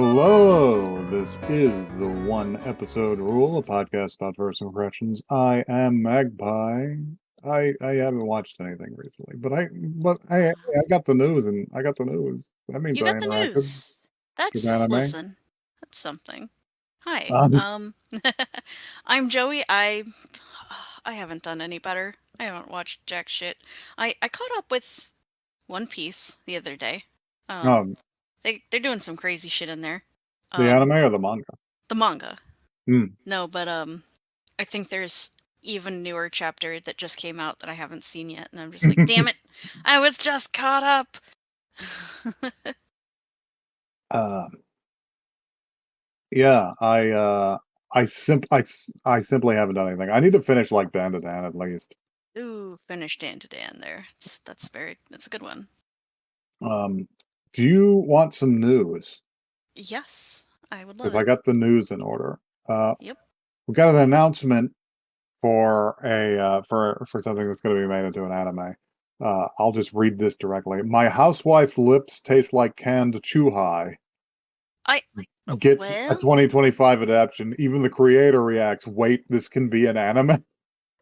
Hello, this is the One Episode Rule, a podcast about first impressions. I am Magpie. I haven't watched anything recently, but I got the news and I got the news. That means You I got the interacted news. with That's, anime. listen, that's something. Hi. Um, I'm Joey. I haven't done any better. I haven't watched jack shit. I caught up with One Piece the other day. Um, um, they're doing some crazy shit in there. the Um, anime or the manga? the manga. Hmm. No, but I think there's even newer chapter that just came out that I haven't seen yet, and I'm just like, damn it, I was just caught up. um, yeah, I simply haven't done anything. I need to finish like Dan to Dan at least. Ooh, finished Dan to Dan there. That's a good one. Um, do you want some news? Yes, I would love Because I it. got the news in order. Uh, Yep. we got an announcement for a for something that's going to be made into an anime. I'll just read this directly. My housewife's lips taste like canned chuhai. I Gets a well, 2025 adaptation. Even the creator reacts. Wait, this can be an anime.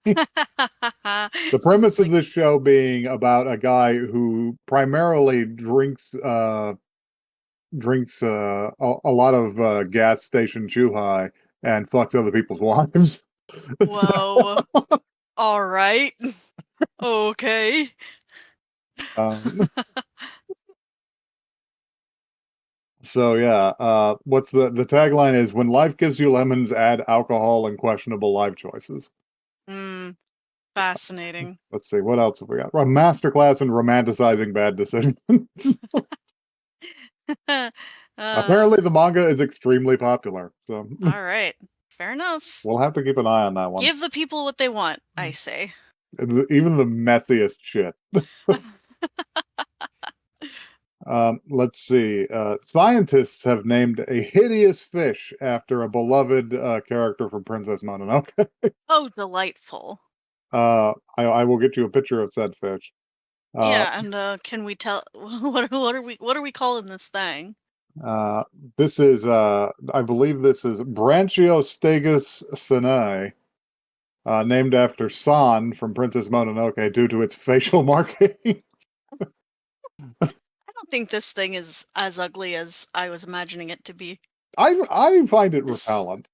The premise of like this show being about a guy who primarily drinks a lot of gas station chuhai and fucks other people's wives. whoa. All right. Okay. um, So yeah, what's the tagline is when life gives you lemons, add alcohol and questionable life choices. Hmm. Fascinating. Let's see, what else have we got? A masterclass in romanticizing bad decisions. uh. Apparently the manga is extremely popular, so All right. Fair enough. we'll have to keep an eye on that one. Give the people what they want, I say. Even the messiest shit. Let's see. Scientists have named a hideous fish after a beloved character from Princess Mononoke. Oh, delightful. I will get you a picture of said fish. Uh, Yeah, and can we tell what are we calling this thing? uh, this is, I believe this is Brachiostegus sinae, named after San from Princess Mononoke due to its facial marking. I don't think this thing is as ugly as I was imagining it to be. I find it This repellent.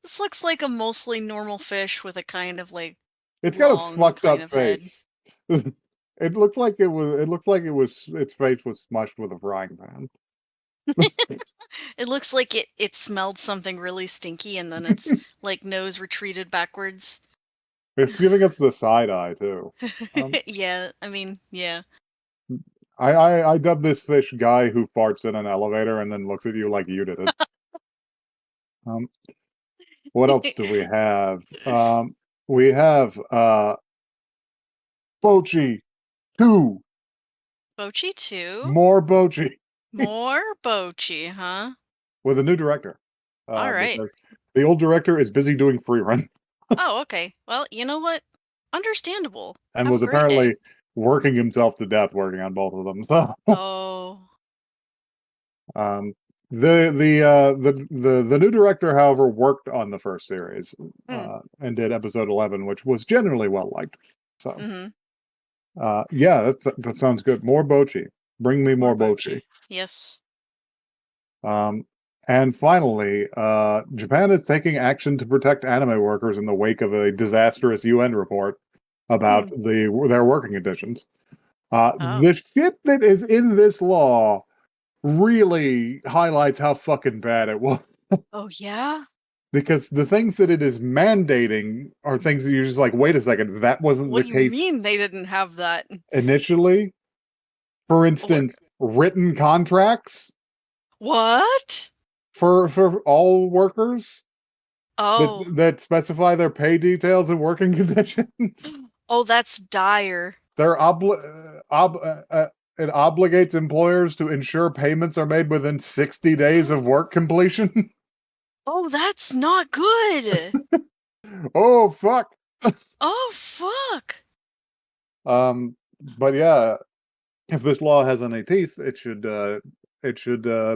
this looks like a mostly normal fish with a kind of like It's got a long fucked kind up of head. face. It looks like it was. It looks like it was. Its face was smushed with a frying pan. It looks like it smelled something really stinky and then its like nose retreated backwards. It's giving us the side eye too. Um, Yeah, I mean, yeah. I dub this fish guy who farts in an elevator and then looks at you like you did it. Um, what else do we have? We have Bocchi 2, Bochi 2? more Bocchi More Bochi, huh? with a new director. All right. Because the old director is busy doing free run Oh, okay. Well, you know what? Understandable. and Have a was great day. apparently working himself to death working on both of them. So Oh. um, the new director, however, worked on the first series Mm. and did episode 11, which was generally well liked. So Mm-hmm. yeah, that sounds good. More Bocchi. Bring me More more Bocchi. Bochi. Yes. Um, and finally, Japan is taking action to protect anime workers in the wake of a disastrous UN report about Mm. their working conditions. Oh. The shit that is in this law really highlights how fucking bad it was. Oh, yeah? Because the things that it is mandating are things that you're just like, wait a second, that wasn't What the do you case mean they didn't have that? initially. For What? instance, written contracts What? for all workers Oh. that specify their pay details and working conditions. Oh, that's dire. They're it obligates employers to ensure payments are made within 60 days of work completion. Oh, that's not good. Oh fuck. Oh, fuck. But yeah, if this law has any teeth, it should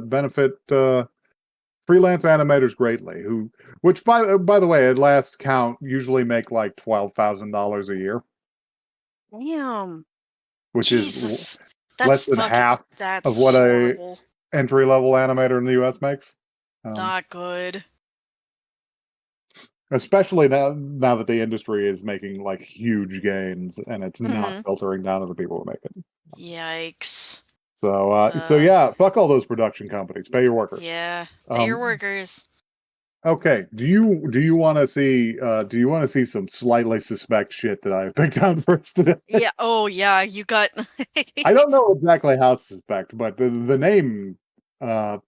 benefit freelance animators greatly, which by the way, at last count, usually make like $12,000 a year, Damn. which is Jesus. less than half That's of what a horrible. entry level animator in the U.S. makes. Not good. Especially now that the industry is making like huge gains and it's not Mm-hmm. filtering down to the people who make it. Yikes. So Uh, yeah, fuck all those production companies. Pay your workers. yeah. Pay your Um, workers. okay. Do you want to see some slightly suspect shit that I picked out for us today? Yeah. Oh, yeah. You got. I don't know exactly how suspect, but the name uh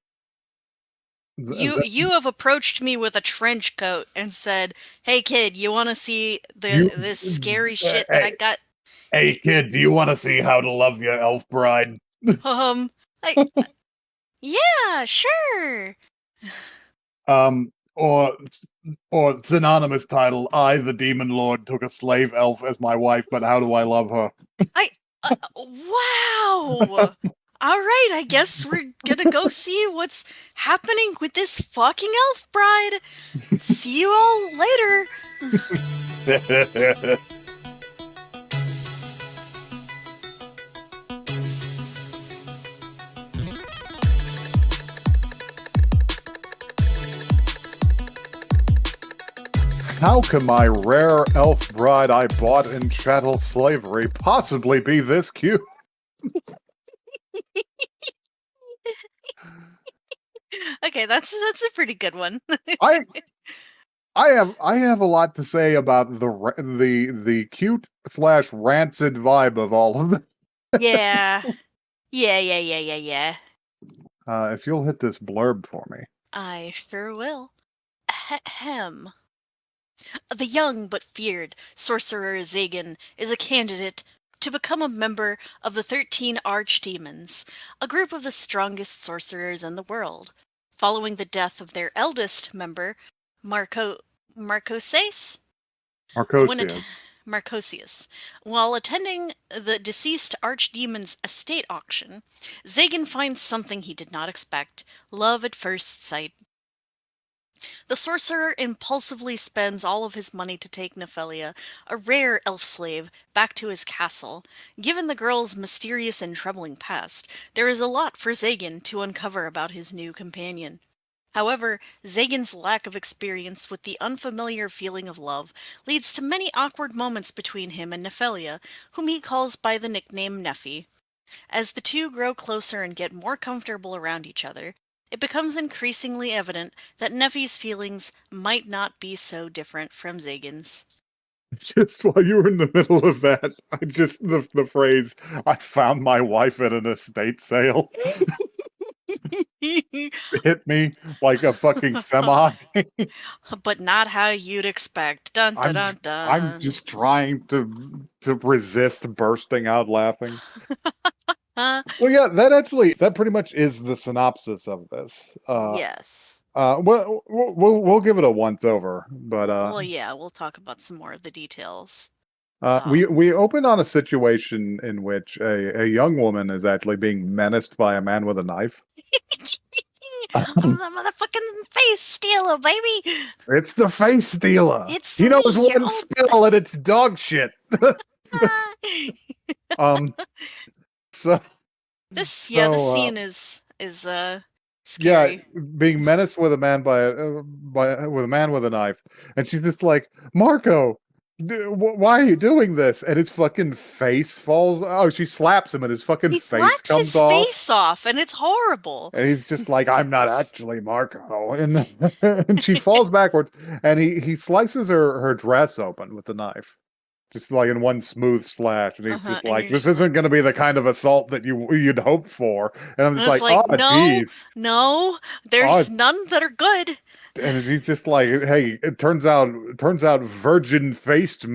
You have approached me with a trench coat and said, "Hey kid, you want to see you this scary shit that I hey, got?" hey kid, do you want to see how to love your elf bride? Um, I yeah, sure. Um, or synonymous title, I, the Demon Lord, took a slave elf as my wife, but how do I love her? I wow. All right, I guess we're gonna go see what's happening with this fucking elf bride. See you all later. How can my rare elf bride I bought in chattel slavery possibly be this cute? Okay, that's a pretty good one. I I have a lot to say about the cute slash rancid vibe of all of it. Yeah. Yeah. If you'll hit this blurb for me. I sure will. Ahem. The young but feared sorcerer Zagan is a candidate to become a member of the 13 Archdemons, a group of the strongest sorcerers in the world. Following the death of their eldest member, Marco Marcoses, when at Marcosius. Marcosius. While attending the deceased archdemon's estate auction, Zagan finds something he did not expect: love at first sight. The sorcerer impulsively spends all of his money to take Nephelia, a rare elf slave, back to his castle. Given the girl's mysterious and troubling past, there is a lot for Zagan to uncover about his new companion. However, Zagan's lack of experience with the unfamiliar feeling of love leads to many awkward moments between him and Nephelia, whom he calls by the nickname Nephi. As the two grow closer and get more comfortable around each other, it becomes increasingly evident that Nephi's feelings might not be so different from Zagan's. Just while you were in the middle of that, I just the phrase "I found my wife at an estate sale" hit me like a fucking semi. But not how you'd expect. Dun dun I'm dun I'm dun. just trying to resist bursting out laughing. Huh? Well, yeah, that pretty much is the synopsis of this. Yes. We'll give it a once over, but Well, yeah, we'll talk about some more of the details. we open on a situation in which a young woman is actually being menaced by a man with a knife. I'm the motherfucking face stealer, baby. It's the face stealer. It's He knows me, your one old. spill and it's dog shit. um. So This so scene is yeah, scary. being menaced with a man by with a man with a knife, and she's just like, Marco, why are you doing this? And his fucking face falls. Oh, she slaps him, and his fucking He face slaps comes his off. face off, and it's horrible. And he's just like, I'm not actually Marco. And and she falls backwards, and he slices her dress open with the knife, just like in one smooth slash. And he's just And like, you're this just isn't like, going to be the kind of assault that you'd hope for. And I'm and just it's like, oh, like, no, geez. no, Oh, there's none that are good. and he's just like, hey, it turns out virgin face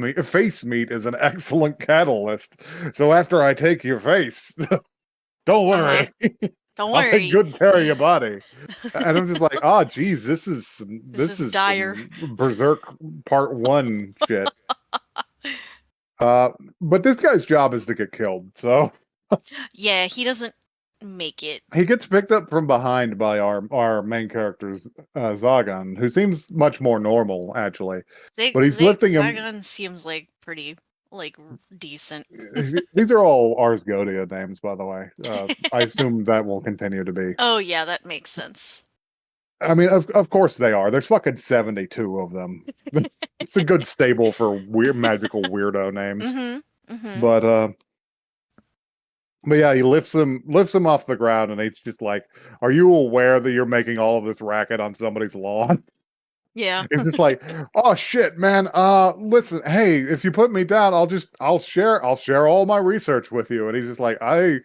meat is an excellent catalyst. So after I take your face, don't Uh huh. worry, Don't I'll take worry. good care of your body. And I'm just like, oh, geez, This this is is dire. some Berserk Part One shit. Uh, but this guy's job is to get killed. So Yeah, he doesn't. make it. He gets picked up from behind by our main character's Zagan, who seems much more normal actually, but he's lifting him. Zagon seems like pretty like decent. These are all Ars Godia names, by the way. I assume that will continue to be. Oh yeah, that makes sense. I mean, of course they are. There's fucking 72 of them. It's a good stable for weird magical weirdo names. Mm-hmm. Mm-hmm. But but yeah, he lifts him off the ground, and he's just like, "Are you aware that you're making all of this racket on somebody's lawn?" Yeah. It's just like, "Oh shit, man. Listen, hey, if you put me down, I'll share all my research with you." And he's just like, "I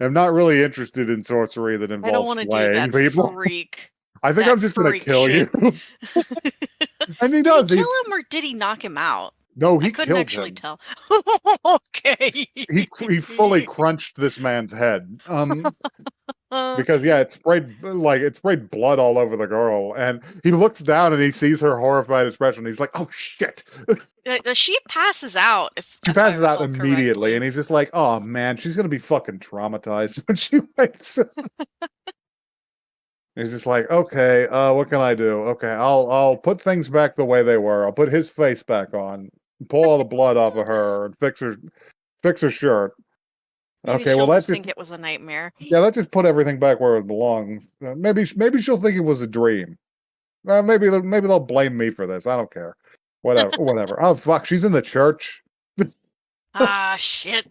am not really interested in sorcery that I don't involves want to do slaying that people. freak. I think That I'm just gonna freak kill you." shit. And he Did he does. kill He's him or did he knock him out? No, I he couldn't killed actually him. tell. Okay. He fully crunched this man's head. Because yeah, it sprayed blood all over the girl, and he looks down and he sees her horrified expression. He's like, "Oh shit!" She passes out, She if I passes out recall immediately, correctly. and he's just like, "Oh man, she's gonna be fucking traumatized when she wakes up." He's just like, "Okay, what can I do? Okay, I'll put things back the way they were. I'll put his face back on, pull all the blood off of her, and fix her shirt. Maybe Okay, well she'll that just just think it was a nightmare. yeah, that just put everything back where it belongs. Maybe she'll think it was a dream. Maybe they'll blame me for this. I don't care. Whatever. Oh fuck, she's in the church. Ah, shit.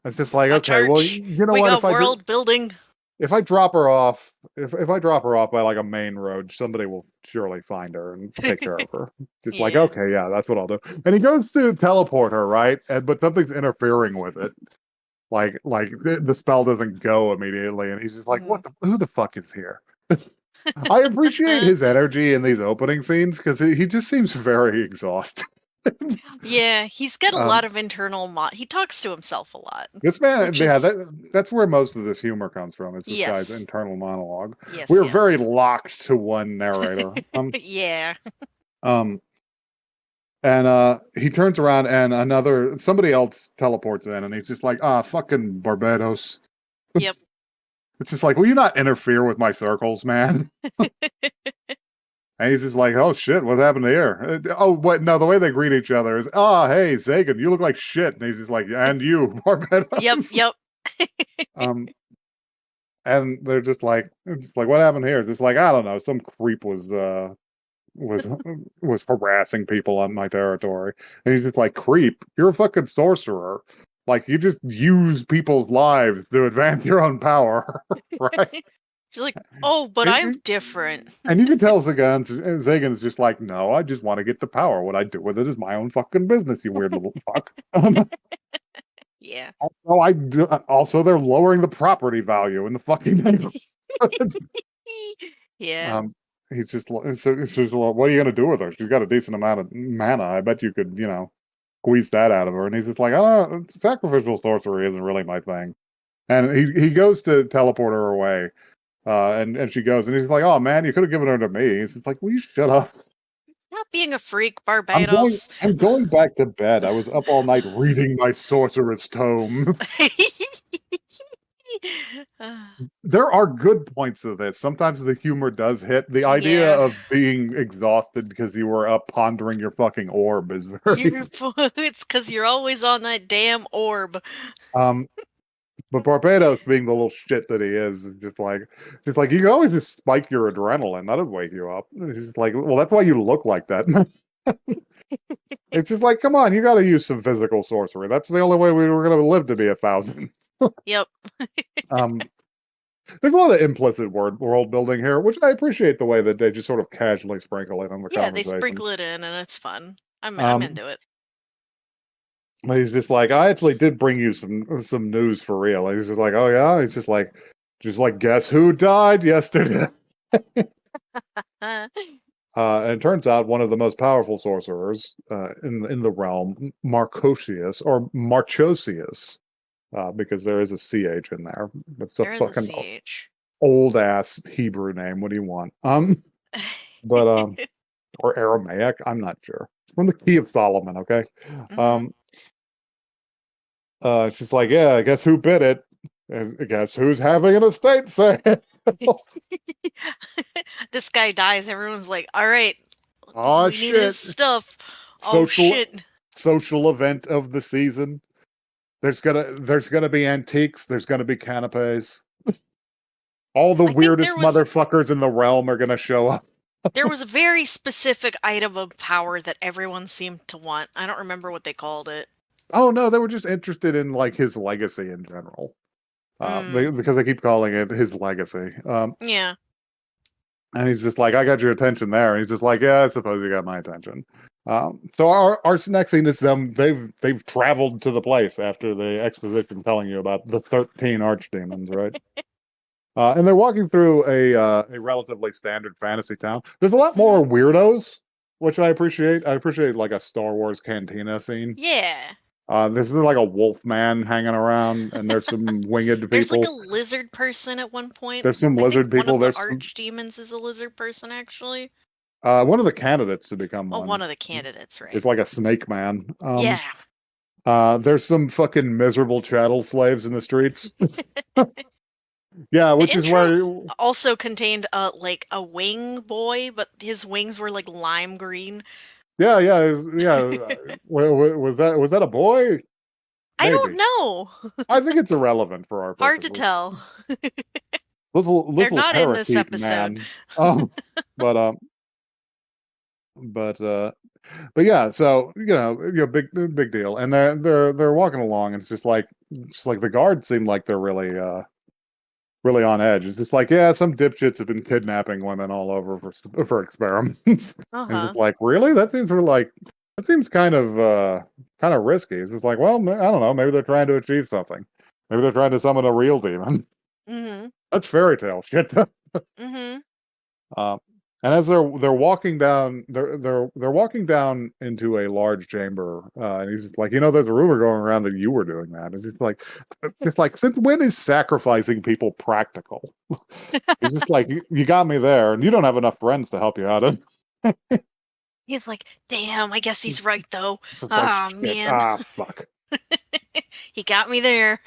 It's just like, The okay, well, church. you know We what? got world building. If I drop her off, if I drop her off by like a main road, somebody will surely find her and take care of her. Just like, Yeah. okay, yeah, that's what I'll do. And he goes to teleport her, right? But something's interfering with it. Like the spell doesn't go immediately, and he's just like, Mhm. Who the fuck is here?" I appreciate his energy in these opening scenes because he just seems very exhausted. Yeah, he's got a lot um, of internal he talks to himself a lot, this man, which yeah, is that's where most of this humor comes from. It's this guy's yes. internal monologue. We Yes, are very yes. locked to one narrator. Yeah. Um, and he turns around and somebody else teleports in, and he's just like, "Ah, fucking Barbados." Yep. It's just like, will you not interfere with my circles, man? And he's just like, "Oh shit, what's happened here?" Oh, what? No, the way they greet each other is, "Ah, hey, Sagan, you look like shit." And he's just like, "And you, Yep, Barbados." yep. Um, and they're just like, "What happened here?" Just like, I don't know, some creep was was harassing people on my territory. And he's just like, "Creep, you're a fucking sorcerer. Like, you just use people's lives to advance your own power, right?" She's like, "Oh, but I'm And, different." and you can tell Zagan's just like, "No, I just want to get the power. What I do with it is my own fucking business, you weird little fuck." Yeah. Also, they're lowering the property value in the fucking neighborhood. Yeah. um, he's just it's just, well, what are you gonna do with her? She's got a decent amount of mana. I bet you could, squeeze that out of her. And he's just like, "Oh, sacrificial sorcery isn't really my thing." And he goes to teleport her away. And she goes, and he's like, "Oh man, you could have given her to me." He's like, "Will you shut up?" Not being a freak, I'm going Barbados. I'm going back to bed. I was up all night reading my sorceress tome. There are good points of this. Sometimes the humor does hit. The idea Yeah. of being exhausted because you were up pondering your fucking orb is very It's because you're always on that damn orb. um but Barbados being the little shit that he is just like you can always just spike your adrenaline. That'd wake you up. He's just like, well, that's why you look like that. It's just like, come on, you got to use some physical sorcery. That's the only way we were going to live to be 1,000. Yep. Um, there's a lot of implicit world building here, which I appreciate the way that they just sort of casually sprinkle it in the Yeah, they sprinkle conversations. it in and it's fun. I'm Um, into it. but he's just like, I actually did bring you some news for real. And he's just like, oh yeah. He's just like, guess who died yesterday? Uh, And it turns out one of the most powerful sorcerers in the realm, Marcosius or Marchosius, because there is a ch in there. It's a there is a fucking CH. old ass Hebrew name. What do you want? But or Aramaic. I'm not sure. It's from the Key of Solomon. Okay. Hmm. Um, it's just like, yeah, I guess who bit it? Guess who's having an estate sale? This guy dies. Everyone's like, all right, Oh we need his shit! stuff. Oh Social shit. social event of the season. There's gonna be antiques. There's gonna be canapes. All the I think weirdest motherfuckers in the realm are gonna show up. there was a very specific item of power that everyone seemed to want. I don't remember what they called it. Oh no, they were just interested in like his legacy in general. Mm, Because they keep calling it his legacy. yeah. And he's just like, I got your attention there. And he's just like, yeah, I suppose you got my attention. So our next scene is them. They've traveled to the place after the exposition telling you about the 13 archdemons, right? And they're walking through a relatively standard fantasy town. There's a lot Hmm. more weirdos, which I appreciate. I appreciate like a Star Wars cantina scene. Yeah. There's like a wolf man hanging around, and there's some winged There's like a people. lizard person at one point. There's some I think lizard one people. of the There's some, archdemons is a lizard person, actually. one of the candidates to become Oh, one one of the candidates, right? is like a snake man. Yeah. There's some fucking miserable chattel slaves in the streets. Yeah, The which is intro where, also contained like a wing boy, but his wings were like lime green. yeah. Was that a boy? I don't Maybe. know. I think it's irrelevant for our Hard to purposes. tell. They're Little not in this parakeet episode. man. Um, but but uh, but yeah. So big deal. And they're walking along. And it's just like the guards seem like they're really on edge. It's just like, yeah, some dipshits have been kidnapping women all over for experiments. And it's Uh-huh. just like, really? That seems kind of risky. It's just like, well, I don't know. Maybe they're trying to achieve something. Maybe they're trying to summon a real demon. Mm-hmm. That's fairy tale shit. Mm-hmm. Um, and as they're walking down, they're walking down into a large chamber, and he's like, there's a rumor going around that you were doing that. It's just like, since when is sacrificing people practical? He's just like, you got me there, and you don't have enough friends to help you out. And He's like, damn, I guess he's it's right though. just like, Ah, shit, man. fuck. He got me there.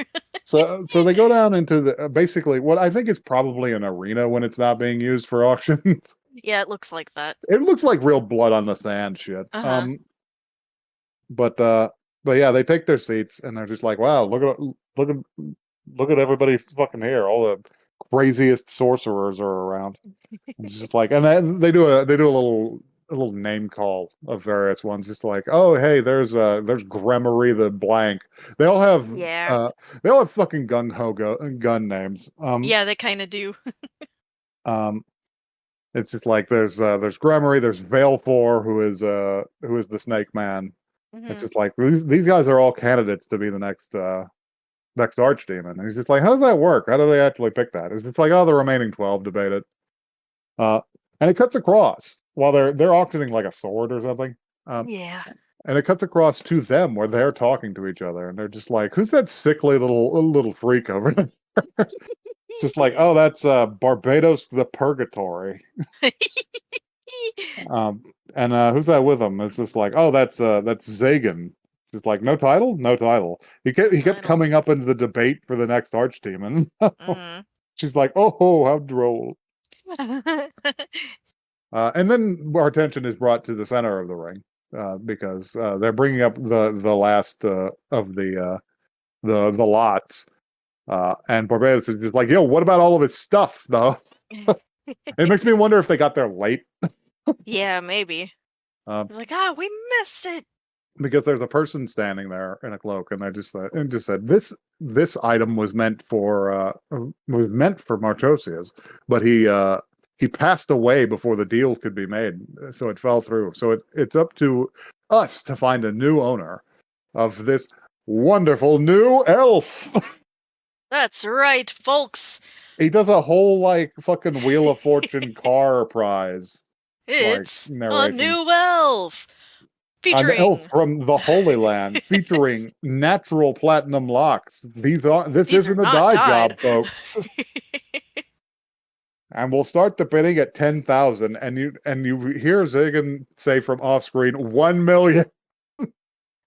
So they go down into the basically what I think is probably an arena when it's not being used for auctions. Yeah, it looks like that. It looks like real blood on the sand shit. Uh-huh. But but yeah, they take their seats and they're just like, wow, look at everybody fucking here. All the craziest sorcerers are around. It's just like, and then they do a little name call of various ones. Just like, oh hey, there's Gremory the blank. They all have Yeah. uh they all have fucking gun names. Yeah, they kind of do. Um it's just like there's Gremory, there's Valefor, who is the Snake Man. It's Hmm. just like these guys are all candidates to be the next archdemon. And he's just like, how does that work? How do they actually pick that? It's just like, oh, the remaining 12 debate it. Uh, and it cuts across while they're auctioning like a sword or something. Um, Yeah. and it cuts across to them where they're talking to each other, and they're just like, "Who's that sickly little freak over there?" It's just like, "Oh, that's Barbados the Purgatory." Um, and who's that with him? It's just like, "Oh, that's Zagan." It's just like, no title, no title. No He kept title. coming up into the debate for the next archdemon. Hmm. She's like, "Oh, how droll." And then our attention is brought to the center of the ring because they're bringing up the last of the lots, and Barbados is just like, "Yo, what about all of his stuff, though?" It makes me wonder if they got there late, Yeah, maybe. uh, He's like, ah, we missed it. because there's a person standing there in a cloak, and I just said this item was meant for Marchosias, but he passed away before the deal could be made, so it fell through. So it's up to us to find a new owner of this wonderful new elf. That's right, folks. He does a whole like fucking Wheel of Fortune car prize like It's a narration. new elf An elf featuring. from the Holy Land featuring natural platinum locks. This These are isn't a not dye dyed. job, folks. And we'll start the bidding at 10,000, and you hear Ziggin say from off screen 1 million.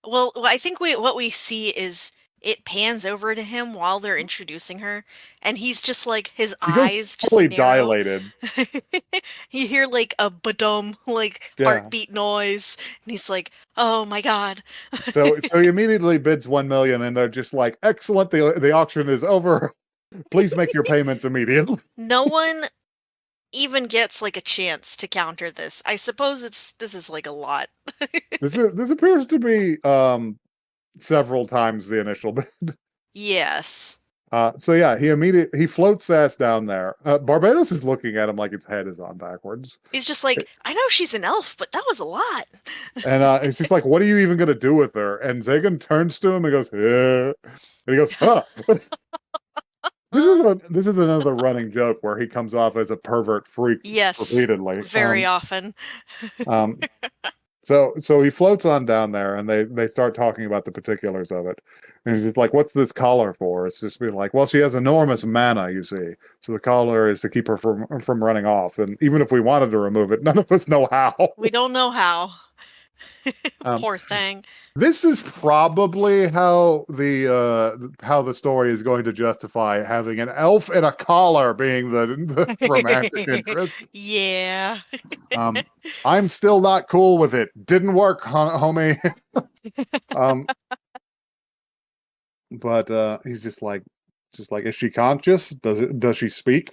Well, I think what we see is it pans over to him while they're introducing her, and he's just like, his He goes eyes just fully narrow. dilated. You hear like a badum, like Yeah. heartbeat noise, and he's like, "Oh my god." So he immediately bids 1 million, and they're just like, "Excellent! The auction is over. Please make your payments immediately." No one even gets like a chance to counter this. I suppose this is like a lot. This appears to be several times the initial bid. Yes. So yeah, he floats ass down there. Barbados is looking at him like its head is on backwards, He's just like, I know she's an elf, but that was a lot. and it's just like, "What are you even gonna do with her?" And Zagan turns to him and goes, and he goes, "Huh." This is another running joke where he comes off as a pervert freak Yes, repeatedly. very often. Um, so he floats on down there, and they start talking about the particulars of it. And he's just like, "What's this collar for?" It's just being like, "Well, she has enormous mana, you see. So the collar is to keep her from running off. And even if we wanted to remove it, none of us know how." We don't know how. um, Poor thing. this is probably how the story is going to justify having an elf and a collar being the romantic interest. Yeah. Um, I'm still not cool with it. Didn't work, homie. um, but he's just like, is she conscious? Does she speak?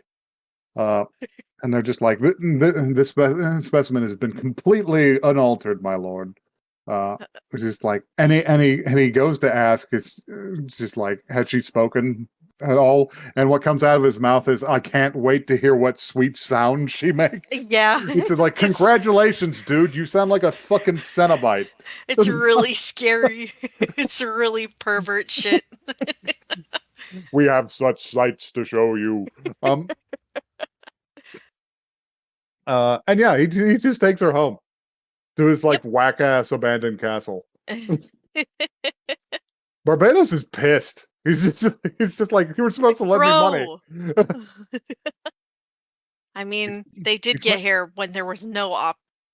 Uh, and they're just like, this specimen has been completely unaltered, my lord. It's just like, and he goes to ask, it's just like, has she spoken at all? And what comes out of his mouth is, I can't wait to hear what sweet sound she makes. Yeah. It's like, It's congratulations, dude. You sound like a fucking Cenobite. it's really scary. It's really pervert shit. We have such sights to show you. Um, and yeah, he just takes her home to his like Yep. whack ass abandoned castle. Barbados is pissed. He's just like, you were supposed to lend me money. Bro. I he's, mean, they did he's get here when there was no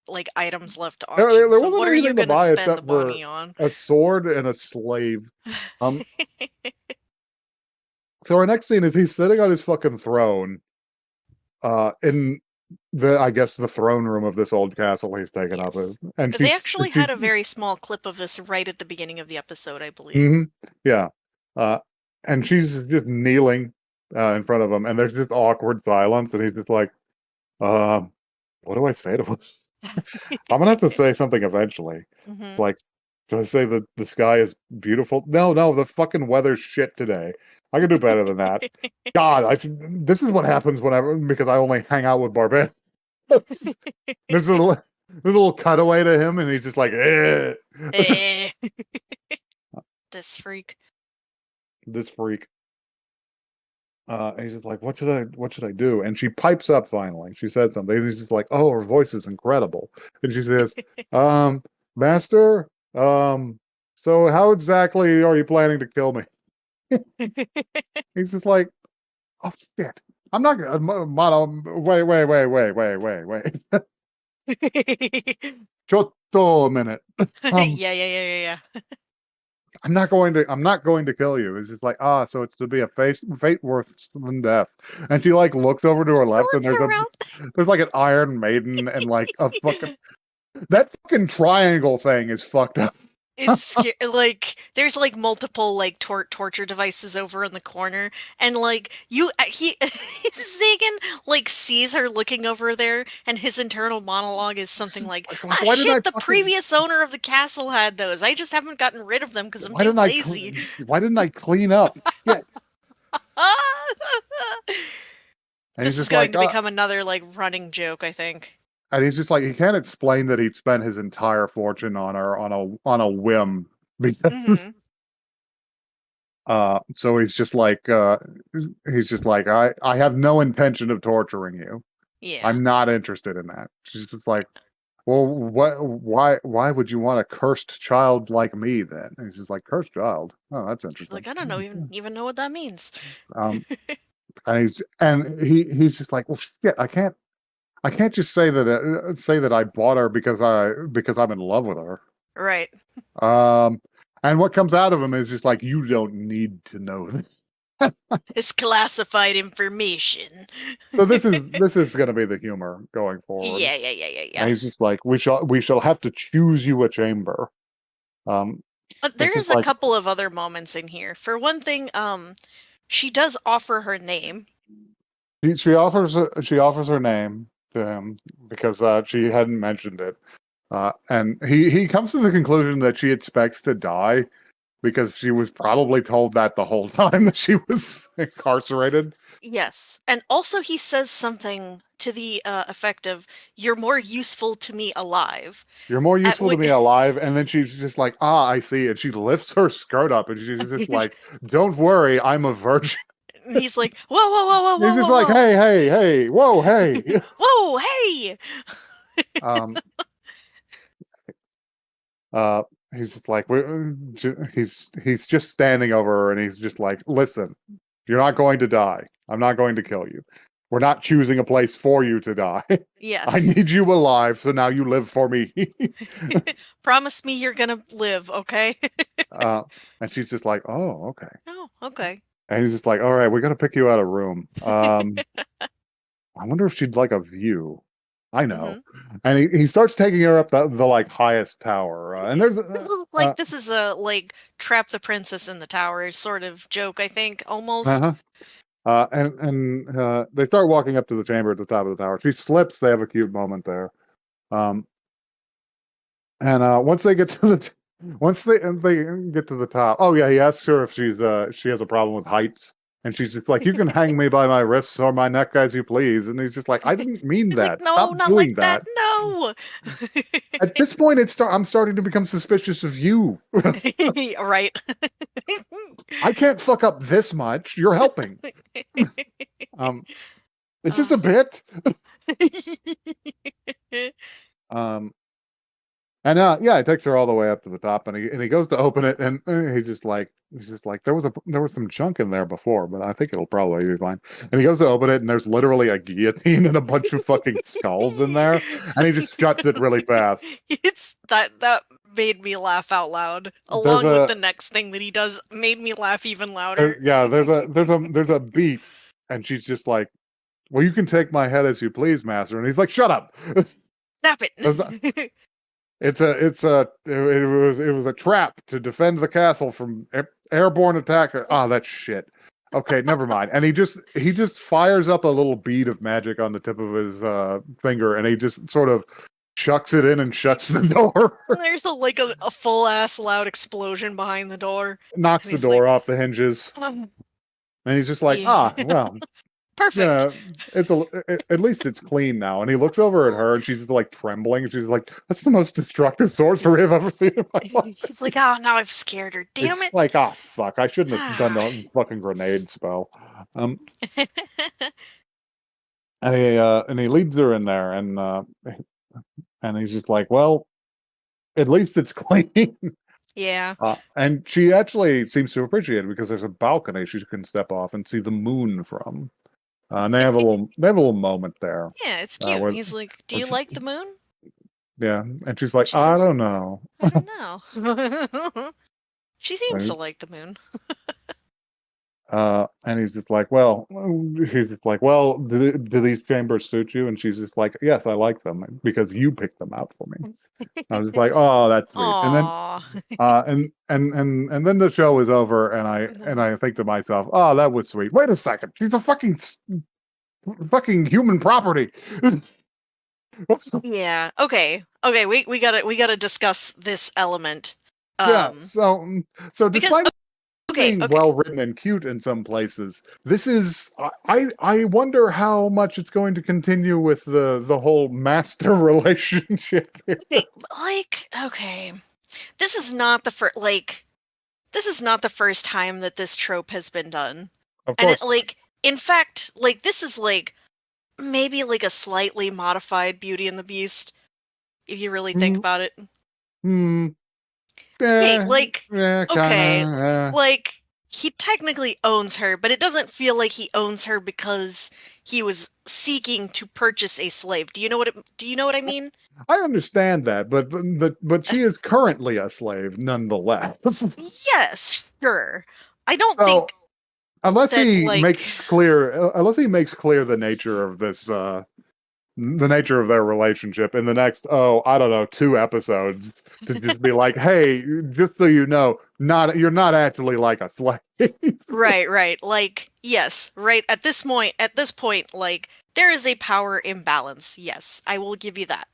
like items left to there auction. So wasn't what are you anything to going to buy spend the except for money on? a sword and a slave. Um, so our next scene is he's sitting on his fucking throne, in I guess the throne room of this old castle he's taken up with, Yes. and They actually she's had a very small clip of this right at the beginning of the episode, I believe. mhm, yeah, uh, and she's just kneeling in front of him, and there's just awkward silence, and he's just like, um, what do I say to him? I'm gonna have to say something eventually. Hmm. Like, do I say that the sky is beautiful? No, no, the fucking weather's shit today. I can do better than that. God, this is what happens whenever because I only hang out with Barbados. There's a little, there's a little cutaway to him, and he's just like, eh. Eh. This freak. This freak. And he's just like, what should I do? And she pipes up finally. She said something. And he's just like, oh, her voice is incredible. And she says, um, Master, so how exactly are you planning to kill me? He's just like, oh shit. I'm not gonna Mono, wait. Chotto a minute. Um, Yeah, yeah, yeah, yeah, yeah. I'm not going to kill you. It's just like, so it's to be a fate worse than death. And she like looks over to her She left, and looks around. there's like an Iron Maiden and like a fucking that fucking triangle thing is fucked up. It's like there's like multiple like torture devices over in the corner, and like he Sagan like sees her looking over there, and his internal monologue is something like, "Ah, Why did I shit! The fucking previous owner of the castle had those. I just haven't gotten rid of them because I'm why too didn't I lazy." why didn't I clean up? Shit. And he's This is just going like, to become another like running joke, I think. and he's just like, he can't explain that he'd spent his entire fortune on her on a whim because Hmm. so he's just like, I have no intention of torturing you. Yeah. I'm not interested in that. She's just like, well, why would you want a cursed child like me then? And he's just like, cursed child. Oh, that's interesting. Like I don't know even know what that means. Um, and he's just like, well, shit, I can't just say that I bought her because I'm in love with her. Right. Um, And what comes out of him is just like, you don't need to know this. It's classified information. So this is going to be the humor going forward. Yeah, yeah, yeah, yeah, And yeah. he's just like, we shall have to choose you a chamber. Um, But it's there's just a like couple of other moments in here. For one thing, she does offer her name. she offers her name to him because she hadn't mentioned it. And he comes to the conclusion that she expects to die because she was probably told that the whole time that she was incarcerated. Yes. And also he says something to the effect of, "You're more useful to me alive." You're more At useful to which me alive. And then she's just like, I see. And she lifts her skirt up and she's just like, don't worry, I'm a virgin. he's like, "Whoa, whoa, whoa, whoa, He's whoa, just whoa, like, whoa. hey, hey, hey, whoa, hey. Whoa, hey." um, uh, he's like, he's just standing over her and he's just like, listen, you're not going to die. I'm not going to kill you. We're not choosing a place for you to die. I Yes. need you alive, so now you live for me. Promise me you're gonna live, okay? uh, and she's just like, oh, okay. Oh, okay. And he's just like, all right, we got to pick you out a room. I wonder if she'd like a view. I know. Mhm. And he starts taking her up the like highest tower. And there's Like this is a like trap the princess in the tower sort of joke, I think, almost. uh-huh. And they start walking up to the chamber at the top of the tower. She slips. They have a cute moment there. Um, and once they get to once they get to the top. Oh yeah, he asks her if she has a problem with heights, and she's just like, "You can hang me by my wrists or my neck as you please." And he's just like, "I didn't mean He's like, that. "No, Stop not like doing that. that." No." At this point, I'm starting to become suspicious of you. Right. I can't fuck up this much. You're helping. Um, is this a Oh. bit? Um, And yeah, he takes her all the way up to the top, and he goes to open it, and he's just like there was some junk in there before, but I think it'll probably be fine. And he goes to open it, and there's literally a guillotine and a bunch of fucking skulls in there, and he just shuts it really fast. It's that made me laugh out loud. There's Along with a the next thing that he does made me laugh even louder. yeah, there's a beat, and she's just like, "Well, you can take my head as you please, master," and he's like, "Shut up." Stop There's it. It was a trap to defend the castle from airborne attack. That shit. Okay, never mind. And he just fires up a little bead of magic on the tip of his finger, and he just sort of chucks it in and shuts the door, There's a full ass loud explosion behind the door. knocks And the he's like, door off the hinges, and he's just like, yeah. well, you Perfect. know, at least it's clean now. And he looks over at her, and she's like trembling. She's like, "That's the most destructive sorcery I've ever seen in my life." He's like, "Oh, now I've scared her. Damn It's it." like, fuck, I shouldn't have done the fucking grenade spell. Um, and he leads her in there, and he's just like, well, at least it's clean. Yeah. And she actually seems to appreciate it because there's a balcony she can step off and see the moon from. And they have a little moment there, Yeah, it's cute. And where he's like, "Do where you she, like the moon?" yeah, and she's And like, she I says, don't know. "I don't know." She seems to And like the moon. and he's just like, well, she's just like, well, do these chambers suit you? And she's just like, yes, I like them because you picked them out for me. I was just like, oh, that's sweet. And then, Aw. and then the show is over, and I think to myself, oh, that was sweet. Wait a second, she's a fucking human property. Yeah. Okay. Okay. We gotta discuss this element. Yeah. Um. So Because despite okay. being Okay. well written and cute in some places, this is I wonder how much it's going to continue with the whole master relationship here. Okay. Okay. This is not the first. This is not the first time that this trope has been done, Of and it course not. like in fact this is maybe a slightly modified Beauty and the Beast if you really think Mm, about it. mm, Okay, yeah, kind okay, of. like he technically owns her, but it doesn't feel like he owns her because he was seeking to purchase a slave. Do you know what I mean? I understand that, but she is currently a slave nonetheless. Yes, sure. I don't So think unless that he like makes clear, the nature of this, the nature of their relationship in the next, oh, I don't know, 2 episodes, to just be like, hey, just so you know, you're not actually like a slave. And right, right. Like, yes, right at this point, like there is a power imbalance. Yes, I will give you that.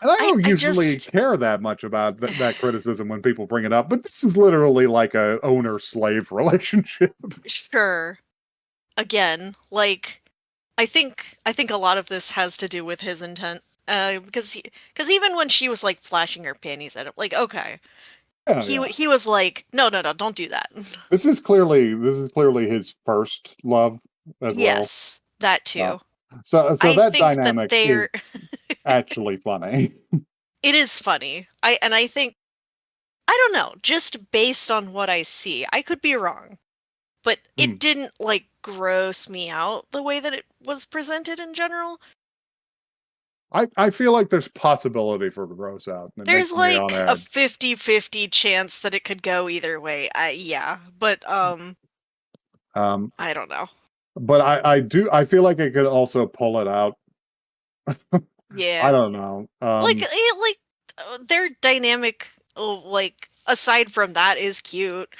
I I don't I usually just care that much about that criticism when people bring it up, but this is literally like a owner slave relationship. sure. Again, like I think a lot of this has to do with his intent. Because even when she was like flashing her panties at him, like okay, Yeah, yeah. he was like, no, no, no, don't do that. This is clearly his first love as well. Yes, that Uh, too. so I that think that dynamic they're is actually funny. it is funny. I think I don't know, just based on what I see. I could be wrong, but Hmm. it didn't like gross me out the way that it was presented in general. I feel like there's possibility for gross out, and it There's makes me on like a edge. 50-50 chance that it could go either way. Yeah, but Um, I don't know. but I feel like it could also pull it out. I Yeah. don't know. Their dynamic, like aside from that, is cute.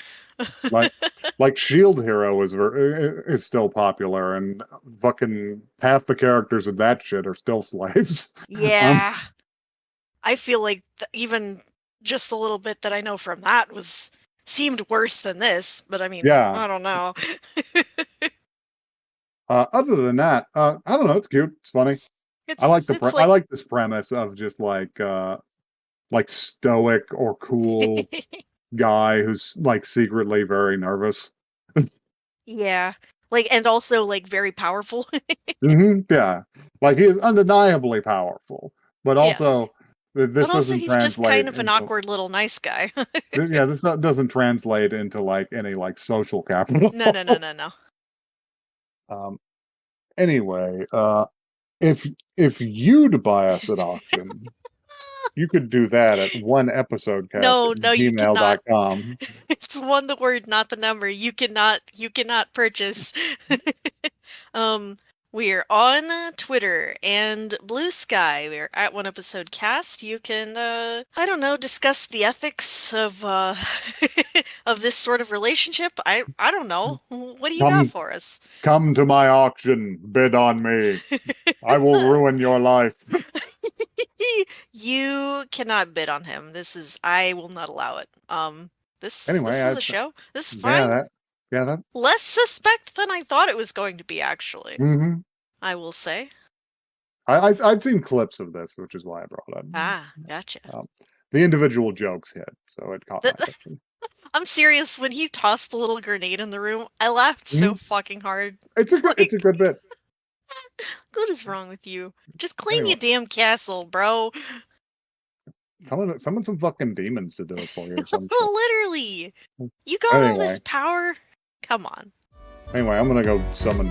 Like Shield Hero is still popular, and fucking half the characters in that shit are still slaves. Um, Yeah. I feel like even just the little bit that I know from that was seemed worse than this, but I mean, yeah. I don't know. Other than that, I don't know. It's cute. It's funny. It's I like like this premise of just like stoic or cool guy who's like secretly very nervous. yeah. Like and also like very powerful. Yeah, like he is undeniably powerful, but Yes. also But this also doesn't he's just translate kind of an into awkward little nice guy. yeah, doesn't translate into like any like social capital. No, no, no, no, no. um, anyway, if you'd buy us at auction, you could do that at oneepisodecast No, at no, you cannot. gmail.com. It's one the word, not the number. You cannot purchase. um, we're on Twitter and Blue Sky. We're at One Episode Cast. You can I don't know, discuss the ethics of of this sort of relationship. I don't know. What do you got Come for us? come to my auction, bid on me. I will ruin your life. You cannot bid on him. I will not allow it. Anyway, This was a show. This is fine. yeah, that. Less suspect than I thought it was going to be, actually. Hmm. I will say. I'd seen clips of this, which is why I brought it. Ah, gotcha. Um, the individual jokes hit, so it caught my That, attention. I'm serious. When he tossed the little grenade in the room, I laughed so Mhm. fucking hard. It's a It's good it's a like, good bit. what is wrong with you? Just clean Anyway, your damn castle, bro. summon some fucking demons to do it for you or some shit. Literally. You got all this Anyway, power. Come on. I'm gonna go summon.